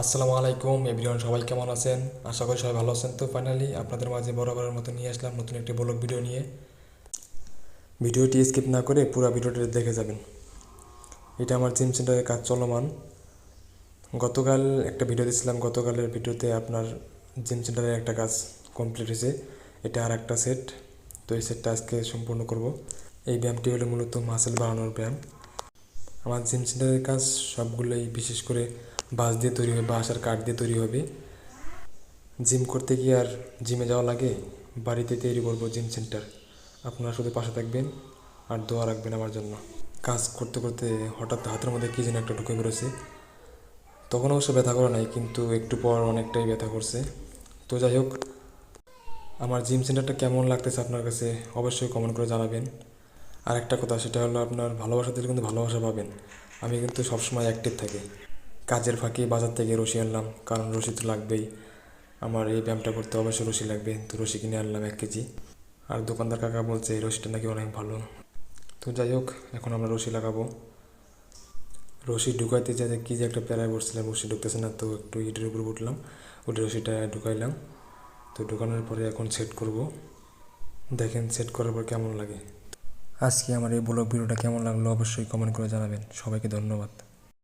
আসসালামু আলাইকুম এভরিওয়ান, সবাই কেমন আছেন? আশা করি সবাই ভালো আছেন। তো ফাইনালি আপনাদের মাঝে বরাবরের মতো নিয়ে আসলাম নতুন একটি ব্লগ ভিডিও নিয়ে। ভিডিওটি স্কিপ না করে পুরো ভিডিওটি দেখে যাবেন। এটা আমার জিম সেন্টারের কাজ চলমান। গতকাল একটা ভিডিও দিয়েছিলাম, গতকালের ভিডিওতে আপনার জিম সেন্টারের একটা কাজ কমপ্লিট হয়েছে। এটা আর একটা সেট। তো এই সেটটা আজকে সম্পূর্ণ করব। এই ব্যায়ামটি হলো মূলত মাসেল বাড়ানোর ব্যায়াম। আমার জিম সেন্টারের কাজ সবগুলোই বিশেষ করে বাঁশ দিয়ে তৈরি হবে, বাঁশ আর কাঠ দিয়ে তৈরি হবে। জিম করতে গিয়ে আর জিমে যাওয়া লাগে, বাড়িতে তৈরি করবো জিম সেন্টার। আপনারা শুধু পাশে থাকবেন আর দোয়া রাখবেন আমার জন্য। কাজ করতে করতে হঠাৎ হাতের মধ্যে কী যেন একটা ঢুকে পড়েছে। তখন অবশ্য ব্যথা করে নাই, কিন্তু একটু পর অনেকটাই ব্যথা করছে। তো যাই হোক, আমার জিম সেন্টারটা কেমন লাগতেছে আপনার কাছে অবশ্যই কমেন্ট করে জানাবেন। আর একটা কথা, সেটা হলো আপনার ভালোবাসা দিলে কিন্তু ভালোবাসা পাবেন। আমি কিন্তু সবসময় অ্যাক্টিভ থাকি। কাজের ফাঁকে বাজার থেকে রশি আনলাম, কারণ রশি তো লাগবেই। আমার এই ব্যায়ামটা করতে অবশ্যই রশি লাগবে, তো রশি কিনে আনলাম 1 কেজি। আর দোকানদার কাকা বলছে এই রশিটা নাকি অনেক ভালো। তো যাই হোক, এখন আমরা রশি লাগাবো। রশি ঢুকাইতে যাতে কী যে একটা প্যারায় বসছিলাম, রশি ঢুকতেছে না, তো একটু ইটের উপর উঠলাম, উঠে রশিটা ঢুকাইলাম। তো ঢুকানোর পরে এখন সেট করব। দেখেন সেট করার পর কেমন লাগে। আজকে আমার এই ব্লগ ভিডিওটা কেমন লাগলো অবশ্যই কমেন্ট করে জানাবেন। সবাইকে ধন্যবাদ।